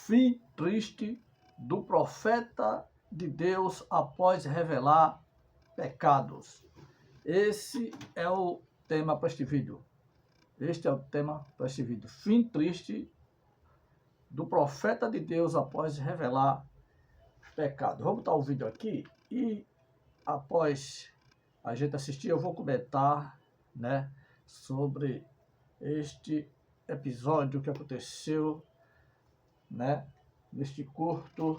Fim triste do profeta de Deus após revelar pecados. Esse é o tema para este vídeo. Este é o tema para este vídeo. Fim triste do profeta de Deus após revelar pecado. Vamos botar o vídeo aqui e após a gente assistir eu vou comentar, né, sobre este episódio que aconteceu, né, neste curto,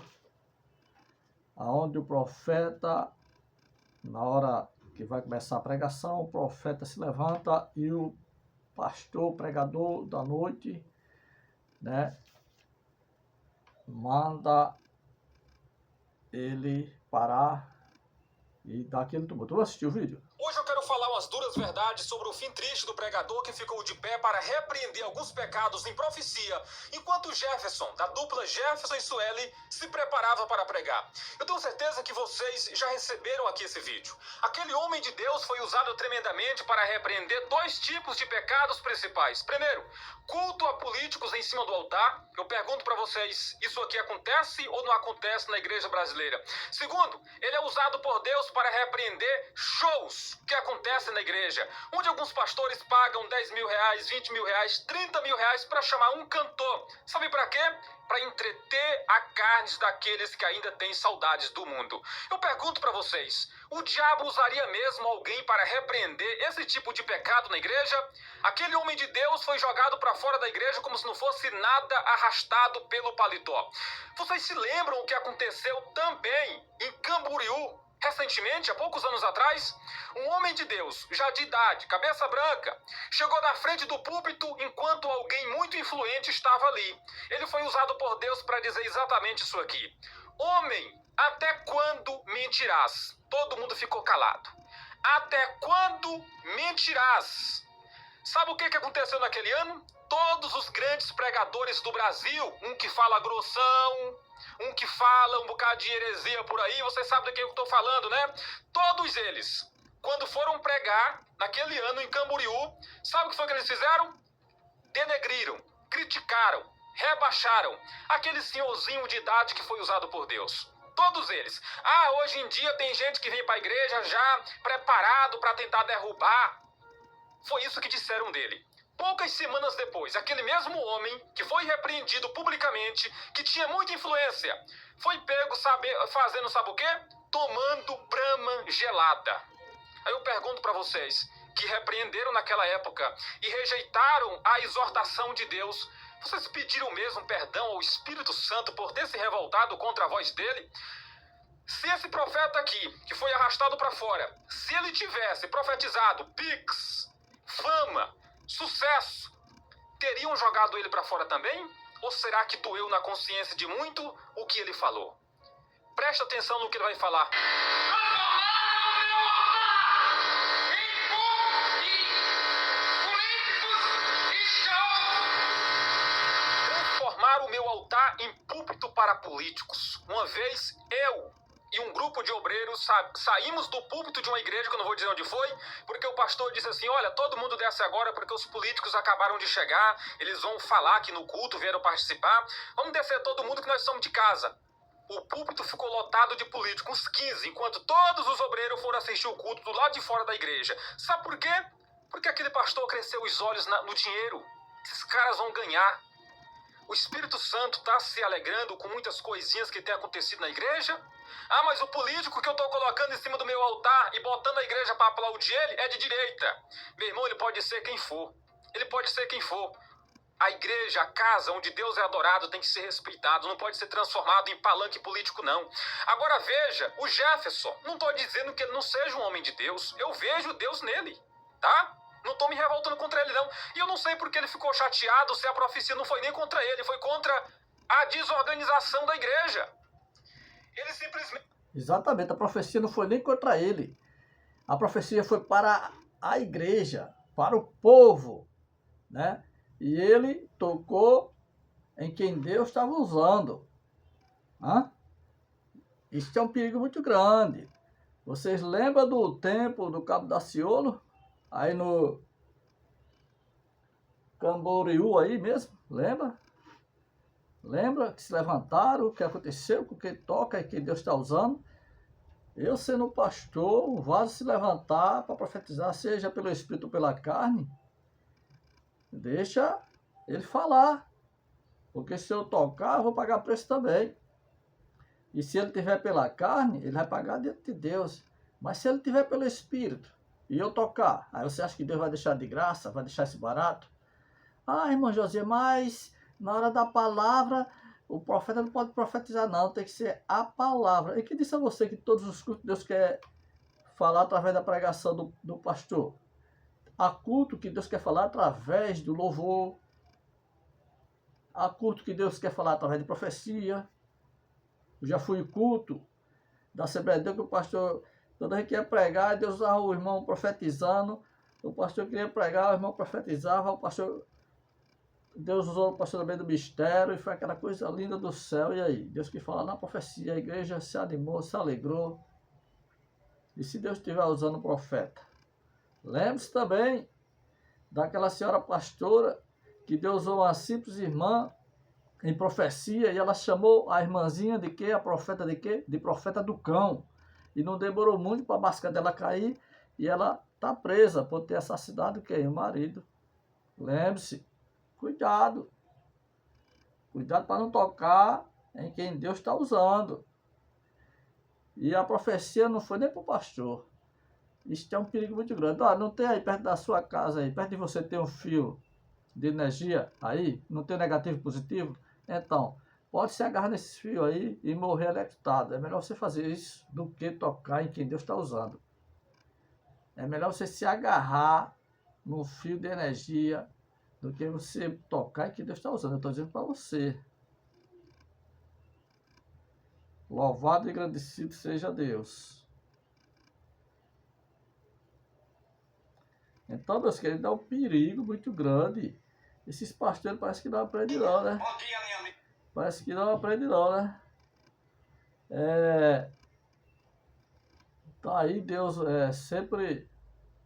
aonde o profeta, na hora que vai começar a pregação, o profeta se levanta e o pastor, pregador da noite, né, manda ele parar e dar aquele tumulto. Vou assistir o vídeo. Hoje eu quero falar umas duras verdades sobre o fim triste do pregador que ficou de pé para repreender alguns pecados em profecia, enquanto Jefferson, da dupla Jefferson e Sueli, se preparava para pregar. Eu tenho certeza que vocês já receberam aqui esse vídeo. Aquele homem de Deus foi usado tremendamente para repreender dois tipos de pecados principais. Primeiro, culto a políticos em cima do altar. Eu pergunto para vocês, isso aqui acontece ou não acontece na igreja brasileira? Segundo, ele é usado por Deus para repreender shows que acontecem na igreja, onde alguns pastores pagam 10 mil reais, 20 mil reais, 30 mil reais para chamar um cantor. Sabe para quê? Para entreter a carne daqueles que ainda têm saudades do mundo. Eu pergunto para vocês, o diabo usaria mesmo alguém para repreender esse tipo de pecado na igreja? Aquele homem de Deus foi jogado para fora da igreja como se não fosse nada, arrastado pelo paletó. Vocês se lembram o que aconteceu também em Camboriú? Recentemente, há poucos anos atrás, um homem de Deus, já de idade, cabeça branca, chegou na frente do púlpito enquanto alguém muito influente estava ali. Ele foi usado por Deus para dizer exatamente isso aqui. Homem, até quando mentirás? Todo mundo ficou calado. Até quando mentirás? Sabe o que aconteceu naquele ano? Todos os grandes pregadores do Brasil, um que fala grossão, um que fala um bocado de heresia por aí, vocês sabem de quem eu estou falando, né? Todos eles, quando foram pregar naquele ano em Camboriú, sabe o que foi que eles fizeram? Denegriram, criticaram, rebaixaram aquele senhorzinho de idade que foi usado por Deus. Todos eles. Hoje em dia tem gente que vem para a igreja já preparado para tentar derrubar. Foi isso que disseram dele. Poucas semanas depois, aquele mesmo homem que foi repreendido publicamente, que tinha muita influência, foi pego fazendo sabe o quê? Tomando Brahma gelada. Aí eu pergunto para vocês, que repreenderam naquela época e rejeitaram a exortação de Deus, vocês pediram mesmo perdão ao Espírito Santo por ter se revoltado contra a voz dele? Se esse profeta aqui, que foi arrastado para fora, se ele tivesse profetizado pix, fama, sucesso, teriam jogado ele para fora também? Ou será que doeu na consciência de muito o que ele falou? Presta atenção no que ele vai falar. Transformar o meu altar em púlpito para políticos. Uma vez eu e um grupo de obreiros saímos do púlpito de uma igreja, que eu não vou dizer onde foi, porque o pastor disse assim, olha, todo mundo desce agora porque os políticos acabaram de chegar, eles vão falar aqui no culto, vieram participar, vamos descer todo mundo que nós somos de casa. O púlpito ficou lotado de políticos, uns 15, enquanto todos os obreiros foram assistir o culto do lado de fora da igreja. Sabe por quê? Porque aquele pastor cresceu os olhos no dinheiro. Esses caras vão ganhar. O Espírito Santo está se alegrando com muitas coisinhas que tem acontecido na igreja? Mas o político que eu estou colocando em cima do meu altar e botando a igreja para aplaudir ele é de direita. Meu irmão, ele pode ser quem for. Ele pode ser quem for. A igreja, a casa onde Deus é adorado tem que ser respeitado. Não pode ser transformado em palanque político, não. Agora veja, o Jefferson, não estou dizendo que ele não seja um homem de Deus. Eu vejo Deus nele, tá? Não estou me revoltando contra ele, não. E eu não sei porque ele ficou chateado se a profecia não foi nem contra ele, foi contra a desorganização da igreja. Ele simplesmente... Exatamente, a profecia não foi nem contra ele. A profecia foi para a igreja, para o povo, né? E ele tocou em quem Deus estava usando. Isso é um perigo muito grande. Vocês lembram do tempo do Cabo Daciolo? Aí no Camboriú aí mesmo, lembra? Lembra que se levantaram, o que aconteceu, com quem toca e quem Deus está usando? Eu sendo pastor, o vaso se levantar para profetizar, seja pelo Espírito ou pela carne, deixa ele falar. Porque se eu tocar, eu vou pagar preço também. E se ele tiver pela carne, ele vai pagar diante de Deus. Mas se ele tiver pelo Espírito e eu tocar, aí você acha que Deus vai deixar de graça, vai deixar esse barato? Ah, irmão José, mas na hora da palavra, o profeta não pode profetizar não, tem que ser a palavra. E que disse a você que todos os cultos Deus quer falar através da pregação do pastor? Há culto que Deus quer falar através do louvor. Há culto que Deus quer falar através de profecia. Eu já fui culto da Assembleia de Deus que o pastor, toda vez que ia pregar, Deus usava o irmão profetizando. O pastor queria pregar, o irmão profetizava, o pastor... Deus usou o pastor também do mistério e foi aquela coisa linda do céu. E aí? Deus que fala na profecia, a igreja se animou, se alegrou. E se Deus estiver usando o profeta? Lembre-se também daquela senhora pastora que Deus usou uma simples irmã em profecia e ela chamou a irmãzinha de quê? A profeta de quê? De profeta do cão. E não demorou muito para a máscara dela cair e ela está presa por ter assassinado quem? O marido. Lembre-se. Cuidado. Cuidado para não tocar em quem Deus está usando. E a profecia não foi nem para o pastor. Isso é um perigo muito grande. Ah, não tem aí perto da sua casa, aí, perto de você tem um fio de energia aí, não tem negativo e positivo? Então, pode se agarrar nesse fio aí e morrer eletrocutado. É melhor você fazer isso do que tocar em quem Deus está usando. É melhor você se agarrar no fio de energia do que você tocar em quem Deus está usando. Eu estou dizendo para você. Louvado e agradecido seja Deus. Então, meus queridos, dá um perigo muito grande. Esses pastores parece que não aprendem não, né? Bom dia, minha amiga. Parece que não aprendem não, né? Tá aí, Deus sempre...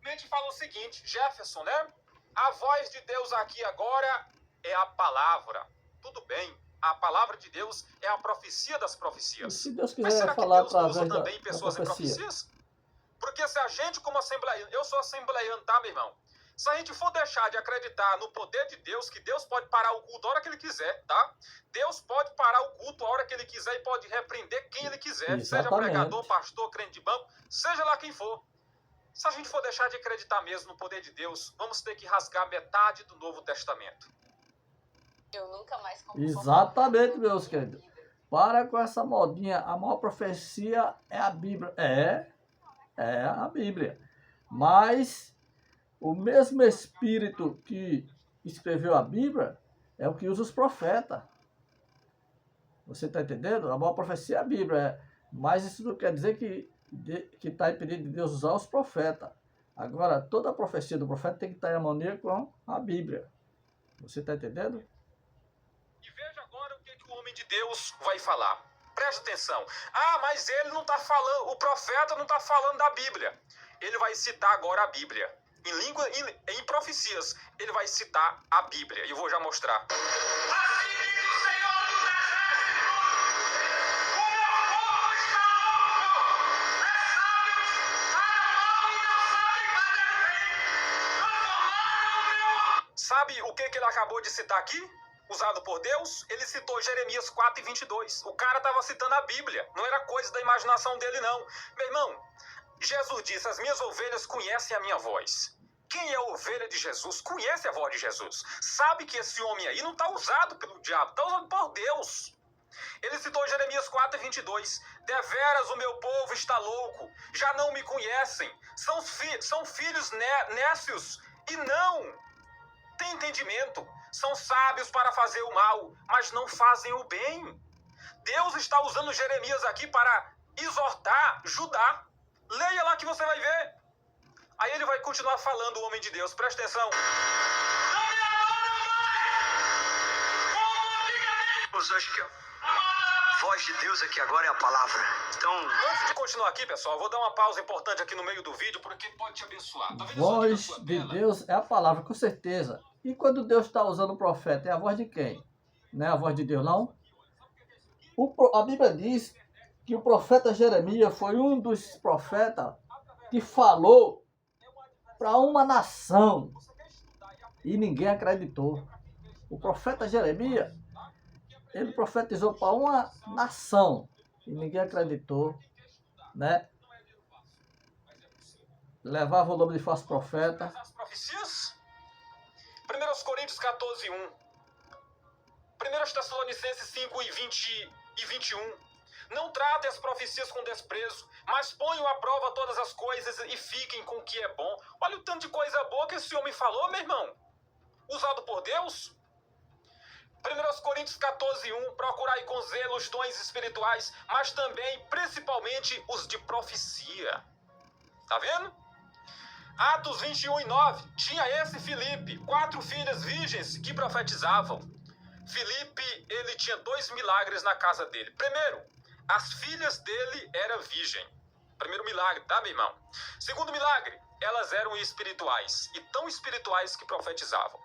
A gente fala o seguinte, Jefferson, né? A voz de Deus aqui agora é a palavra. Tudo bem, a palavra de Deus é a profecia das E profecias. se Deus Mas quiser será que falar Deus não usa através da também pessoas em profecia? profecias? Porque se a gente, como assembleiano, eu sou assembleiano, tá, meu irmão? Se a gente for deixar de acreditar no poder de Deus, que Deus pode parar o culto a hora que ele quiser, tá? Deus pode parar o culto a hora que ele quiser e pode repreender quem ele quiser, seja Exatamente. pregador, pastor, crente de banco, seja lá quem for. Se a gente for deixar de acreditar mesmo no poder de Deus, vamos ter que rasgar metade do Novo Testamento. Eu nunca mais Exatamente, meus queridos. Para com essa modinha. A maior profecia é a Bíblia. É a Bíblia. Mas o mesmo Espírito que escreveu a Bíblia é o que usa os profetas. Você está entendendo? A maior profecia é a Bíblia. Mas isso não quer dizer que está impedindo de Deus usar os profetas. Agora, toda a profecia do profeta tem que estar em harmonia com a Bíblia. Você está entendendo? E veja agora o que o homem de Deus vai falar. Preste atenção. Ah, mas ele não está falando, o profeta não está falando da Bíblia. Ele vai citar agora a Bíblia. Em profecias, ele vai citar a Bíblia. E eu vou já mostrar. Sabe o que ele acabou de citar aqui? Usado por Deus? Ele citou Jeremias 4:22. O cara estava citando a Bíblia. Não era coisa da imaginação dele, não. Meu irmão, Jesus disse, as minhas ovelhas conhecem a minha voz. Quem é a ovelha de Jesus conhece a voz de Jesus. Sabe que esse homem aí não está usado pelo diabo, está usado por Deus. Ele citou Jeremias 4:22. Deveras o meu povo está louco, já não me conhecem. São filhos nécios e não têm entendimento. São sábios para fazer o mal, mas não fazem o bem. Deus está usando Jeremias aqui para exortar Judá. Leia lá que você vai ver. Aí ele vai continuar falando, o homem de Deus. Presta atenção. Eu acho que a voz de Deus aqui agora é a palavra. Então, Antes de continuar aqui, pessoal, eu vou dar uma pausa importante aqui no meio do vídeo, porque pode te abençoar. Tá vendo isso aqui na Voz sua de tela? Deus é a palavra, com certeza. E quando Deus está usando o profeta, é a voz de quem? não é a voz de Deus, não. A Bíblia diz que o profeta Jeremias foi um dos profetas que falou para uma nação e ninguém acreditou. O profeta Jeremias, ele profetizou para uma nação e ninguém acreditou, né? Levava o nome de falso profeta. As profecias? 1 Coríntios 14, 1. 1 Tessalonicenses 5 e 20 e 21. Não tratem as profecias com desprezo, mas ponham à prova todas as coisas e fiquem com o que é bom. Olha o tanto de coisa boa que esse homem falou, meu irmão. Usado por Deus. 1 Coríntios 14, 1. Procurai com zelo os dons espirituais, mas também, principalmente, os de profecia. Tá vendo? Atos 21 e 9. Tinha esse Filipe 4 filhas virgens que profetizavam. Filipe, ele tinha 2 milagres na casa dele. Primeiro, as filhas dele eram virgem. Primeiro milagre, tá, meu irmão? Segundo milagre, elas eram espirituais. E tão espirituais que profetizavam.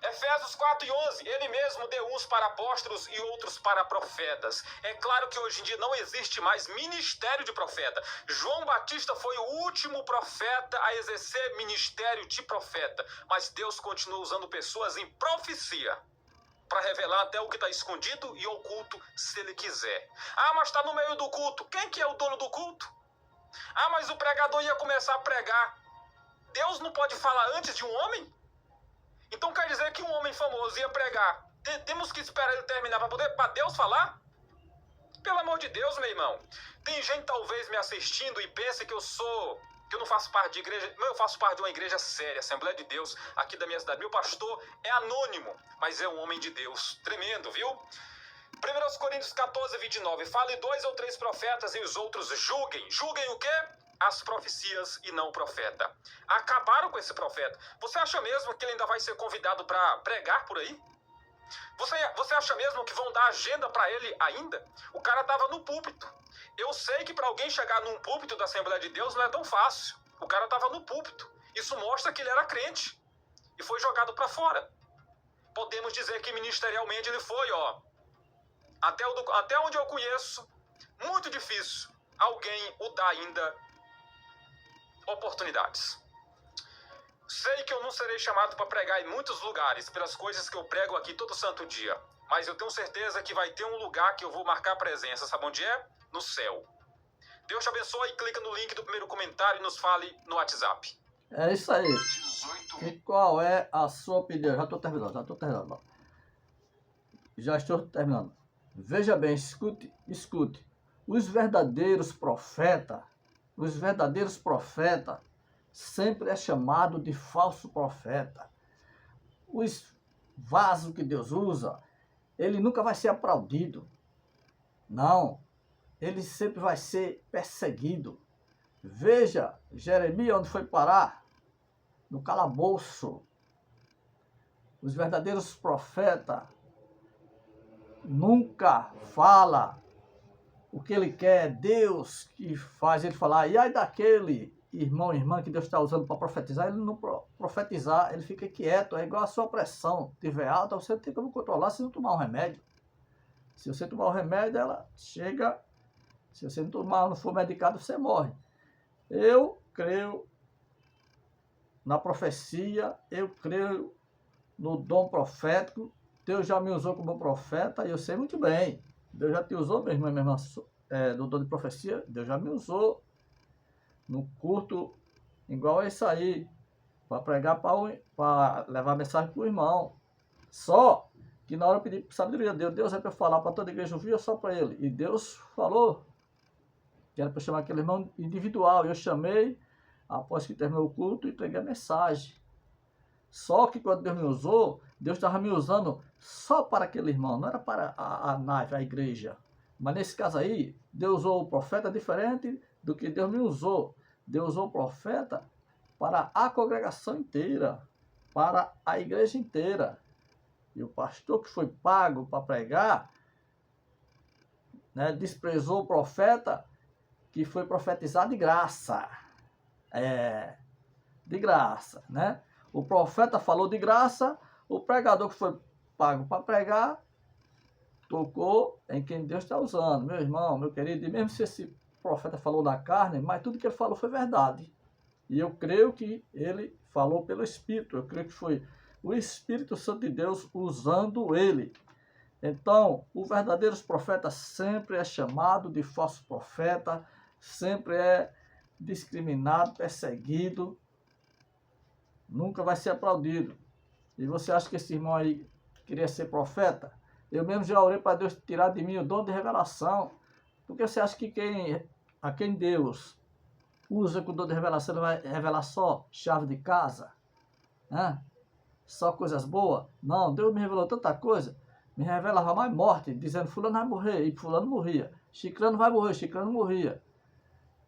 Efésios 4 e 11, ele mesmo deu uns para apóstolos e outros para profetas. É claro que hoje em dia não existe mais ministério de profeta. João Batista foi o último profeta a exercer ministério de profeta. Mas Deus continua usando pessoas em profecia para revelar até o que está escondido e oculto, se ele quiser. Ah, mas está no meio do culto. Quem que é o dono do culto? Ah, mas o pregador ia começar a pregar. Deus não pode falar antes de um homem? Então quer dizer que um homem famoso ia pregar. Temos que esperar ele terminar para Deus falar? Pelo amor de Deus, meu irmão. Tem gente talvez me assistindo e pensa que eu não faço parte de igreja. Eu faço parte de uma igreja séria, Assembleia de Deus, aqui da minha cidade. Meu pastor é anônimo, mas é um homem de Deus. Tremendo, viu? 1 Coríntios 14, 29. Fale 2 ou 3 profetas e os outros julguem. Julguem o quê? As profecias e não o profeta. Acabaram com esse profeta. Você acha mesmo que ele ainda vai ser convidado para pregar por aí? Você acha mesmo que vão dar agenda para ele ainda? O cara estava no púlpito. Eu sei que para alguém chegar num púlpito da Assembleia de Deus não é tão fácil. O cara estava no púlpito. Isso mostra que ele era crente. E foi jogado para fora. Podemos dizer que ministerialmente ele foi, até onde eu conheço, muito difícil alguém o dar ainda oportunidades. Sei que eu não serei chamado para pregar em muitos lugares pelas coisas que eu prego aqui todo santo dia, mas eu tenho certeza que vai ter um lugar que eu vou marcar presença. Sabe onde é? No céu. Deus te abençoe. Clica no link do primeiro comentário e nos fale no WhatsApp. É isso aí. E qual é a sua opinião? Já estou terminando. Já estou terminando. Veja bem, escute. Os verdadeiros profetas sempre é chamado de falso profeta. Os vasos que Deus usa, ele nunca vai ser aplaudido. Não, ele sempre vai ser perseguido. Veja, Jeremias onde foi parar? No calabouço. Os verdadeiros profetas nunca falam o que ele quer. Deus que faz ele falar. E aí daquele irmão e irmã que Deus está usando para profetizar, ele não profetizar, ele fica quieto. É igual a sua pressão. Se tiver alta, você tem como controlar se não tomar um remédio. Se você tomar um remédio, ela chega. Se você não for medicado, você morre. Eu creio na profecia, eu creio no dom profético. Deus já me usou como profeta e eu sei muito bem. Deus já te usou, meu irmão, no dom de profecia. Deus já me usou no culto igual a isso aí, para pregar, para levar mensagem para o irmão. Só que na hora eu pedi sabedoria a Deus. Deus é para eu falar para toda a igreja ouvir ou só para ele? E Deus falou que era para chamar aquele irmão individual. Eu chamei, após que terminou o culto, e entreguei a mensagem. Só que quando Deus me usou, Deus estava me usando só para aquele irmão, não era para a nave, a igreja. Mas nesse caso aí, Deus usou o profeta diferente do que Deus me usou. Deus usou o profeta para a congregação inteira, para a igreja inteira. E o pastor que foi pago para pregar, né, desprezou o profeta que foi profetizar de graça. De graça, né? O profeta falou de graça, o pregador que foi pago para pregar, tocou em quem Deus está usando. Meu irmão, meu querido, e mesmo se esse profeta falou da carne, mas tudo que ele falou foi verdade. E eu creio que ele falou pelo Espírito. Eu creio que foi o Espírito Santo de Deus usando ele. Então, o verdadeiro profeta sempre é chamado de falso profeta, sempre é discriminado, perseguido, nunca vai ser aplaudido. E você acha que esse irmão aí queria ser profeta? Eu mesmo já orei para Deus tirar de mim o dom de revelação, porque você acha que a quem Deus usa com o dom de revelação, ele vai revelar só chave de casa? Né? Só coisas boas? Não, Deus me revelou tanta coisa, me revelava mais morte, dizendo fulano vai morrer, e fulano morria. Chiclano vai morrer, chiclano morria.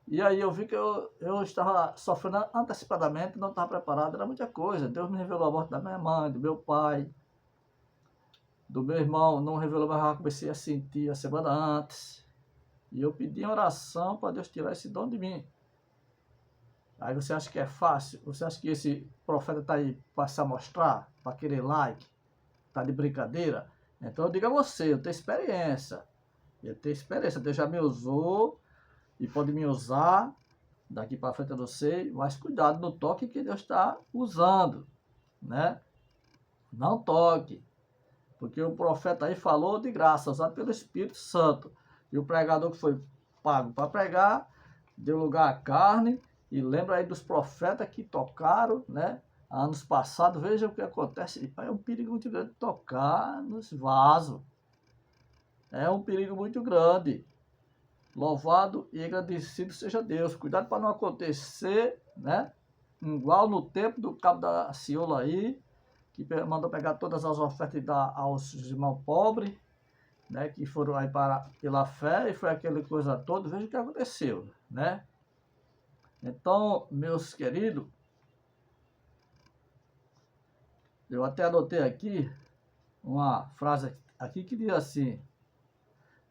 E aí eu vi que eu estava sofrendo antecipadamente, não estava preparado, era muita coisa. Deus me revelou a morte da minha mãe, do meu pai, do meu irmão, não revelou, mas eu comecei a sentir a semana antes. E eu pedi em oração para Deus tirar esse dom de mim. Aí você acha que é fácil? Você acha que esse profeta está aí para se amostrar, para querer like? Está de brincadeira? Então eu digo a você, eu tenho experiência. Deus já me usou e pode me usar. Daqui para frente eu não sei, mas cuidado no toque que Deus está usando, né? Não toque. Porque o profeta aí falou de graça, usado pelo Espírito Santo. E o pregador que foi pago para pregar, deu lugar à carne. E lembra aí dos profetas que tocaram, né? Anos passados, veja o que acontece. É um perigo muito grande tocar nos vasos. É um perigo muito grande. Louvado e agradecido seja Deus. Cuidado para não acontecer, né? Igual no tempo do cabo da Ciola aí, que mandou pegar todas as ofertas e dar aos irmãos pobres, né? Que foram aí pela fé, e foi aquela coisa toda. Veja o que aconteceu, né? Então, meus queridos, eu até anotei aqui uma frase aqui que diz assim: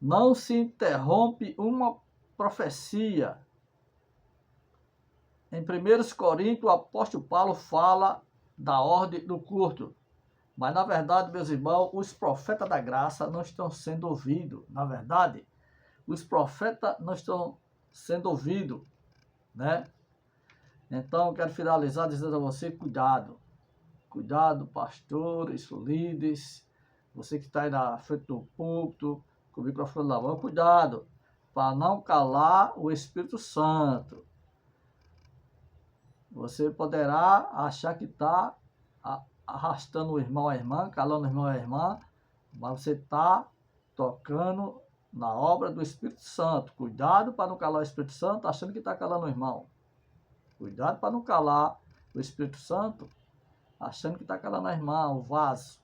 não se interrompe uma profecia. Em 1 Coríntios, o apóstolo Paulo fala da ordem do culto. Mas, na verdade, meus irmãos, os profetas da graça não estão sendo ouvidos. Na verdade, os profetas não estão sendo ouvidos, né? Então, eu quero finalizar dizendo a você, cuidado. Cuidado, pastores, líderes, você que está aí na frente do púlpito, com o microfone na mão, cuidado, para não calar o Espírito Santo. Você poderá achar que está arrastando o irmão, a irmã, calando o irmão, a irmã, mas você está tocando na obra do Espírito Santo. Cuidado para não calar o Espírito Santo achando que está calando o irmão. Cuidado para não calar o Espírito Santo achando que está calando a irmã, o vaso.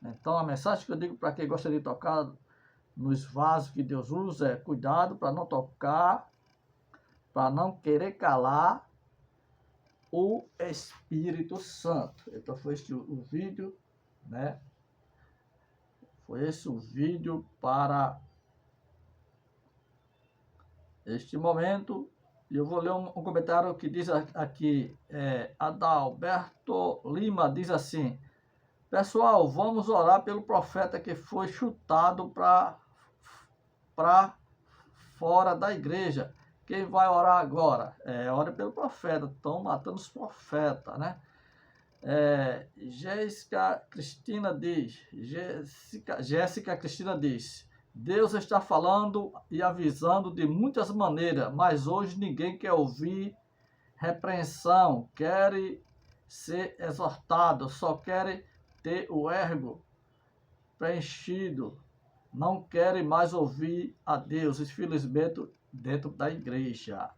Então a mensagem que eu digo para quem gosta de tocar nos vasos que Deus usa é cuidado para não tocar, para não querer calar o Espírito Santo. Então foi esse o vídeo, né? Foi esse o vídeo para este momento. E eu vou ler um comentário que diz aqui, Adalberto Lima diz assim: pessoal, vamos orar pelo profeta que foi chutado para fora da igreja. Quem vai orar agora? Ora pelo profeta. Estão matando os profetas, né? Jéssica Cristina diz: Deus está falando e avisando de muitas maneiras, mas hoje ninguém quer ouvir repreensão, quer ser exortado, só quer ter o ego preenchido, não querem mais ouvir a Deus, infelizmente, dentro da igreja.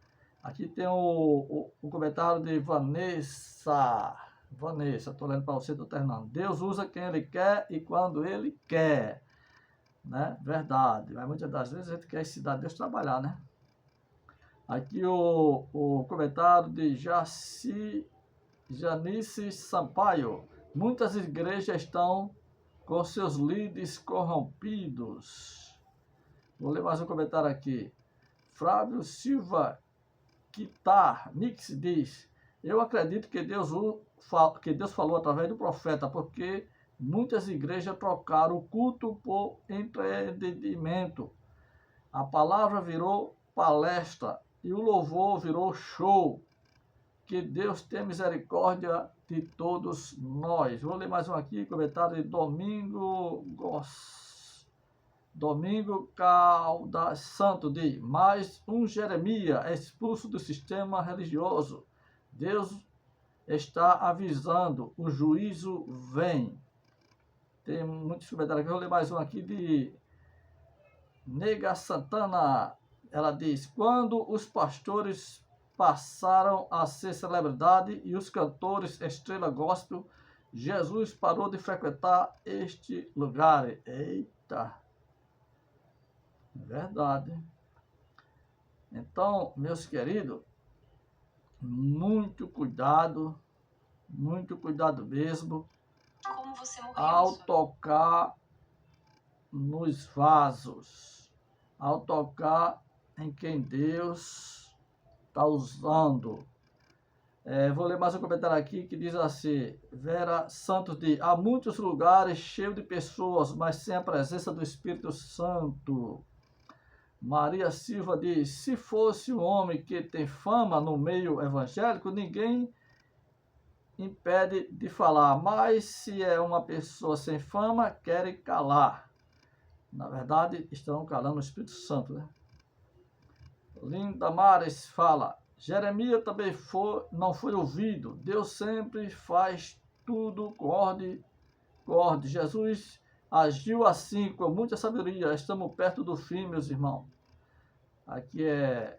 Aqui tem o comentário de Vanessa, estou lendo para você, estou terminando. Deus usa quem Ele quer e quando Ele quer, né? Verdade, mas muitas das vezes a gente quer ensinar Deus trabalhar, né? Aqui o comentário de Janice Sampaio: muitas igrejas estão com seus líderes corrompidos. Vou ler mais um comentário aqui. Flávio Silva Nix diz: eu acredito que Deus falou através do profeta, porque Muitas igrejas trocaram o culto por entretenimento. A palavra virou palestra e o louvor virou show. Que Deus tenha misericórdia de todos nós. Vou ler mais um aqui, comentário de Domingo Caldas Santo de mais um Jeremias é expulso do sistema religioso. Deus está avisando, o juízo vem. Tem muitos comentários aqui, vou ler mais um aqui de Nega Santana. Ela diz, quando os pastores passaram a ser celebridade e os cantores estrela gospel, Jesus parou de frequentar este lugar. Eita! Verdade. Então, meus queridos, muito cuidado mesmo Como você morreu, ao tocar nos vasos, ao tocar em quem Deus está usando. Vou ler mais um comentário aqui que diz assim, Vera Santos diz, há muitos lugares cheios de pessoas, mas sem a presença do Espírito Santo. Maria Silva diz, se fosse um homem que tem fama no meio evangélico, ninguém impede de falar, mas se é uma pessoa sem fama, querem calar. Na verdade, estão calando o Espírito Santo, né? Linda Mares fala, Jeremias também não foi ouvido. Deus sempre faz tudo com ordem. Jesus agiu assim, com muita sabedoria. Estamos perto do fim, meus irmãos. Aqui é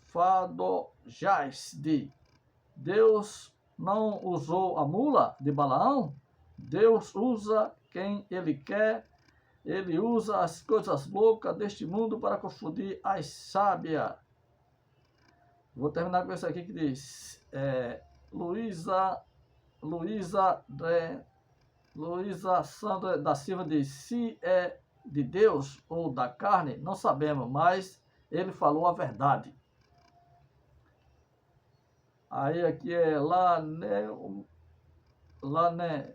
Fado Jais de Deus não usou a mula de Balaão? Deus usa quem Ele quer. Ele usa as coisas loucas deste mundo para confundir as sábias. Vou terminar com isso aqui que diz, Luísa Sandra da Silva diz, se é de Deus ou da carne, não sabemos, mas ele falou a verdade. Aí aqui é Lane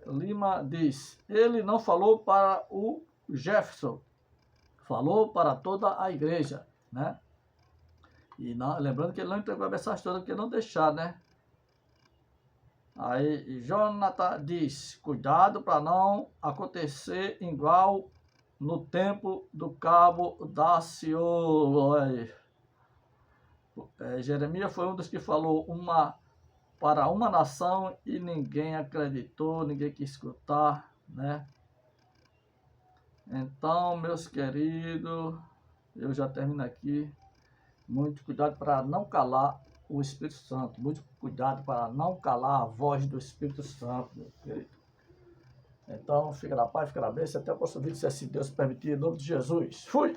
Lima diz, ele não falou para o Jefferson, falou para toda a igreja, né? E não, lembrando que ele não entregou a mensagem toda, porque não deixar, né? Aí Jonathan diz, cuidado para não acontecer igual no tempo do cabo Daciolo. Jeremias foi um dos que falou para uma nação e ninguém acreditou, ninguém quis escutar, né? Então, meus queridos, eu já termino aqui. Muito cuidado para não calar o Espírito Santo. Muito cuidado para não calar a voz do Espírito Santo, meu querido. Então, fica na paz, fica na bênção. Até o próximo vídeo, se assim Deus permitir, em nome de Jesus. Fui!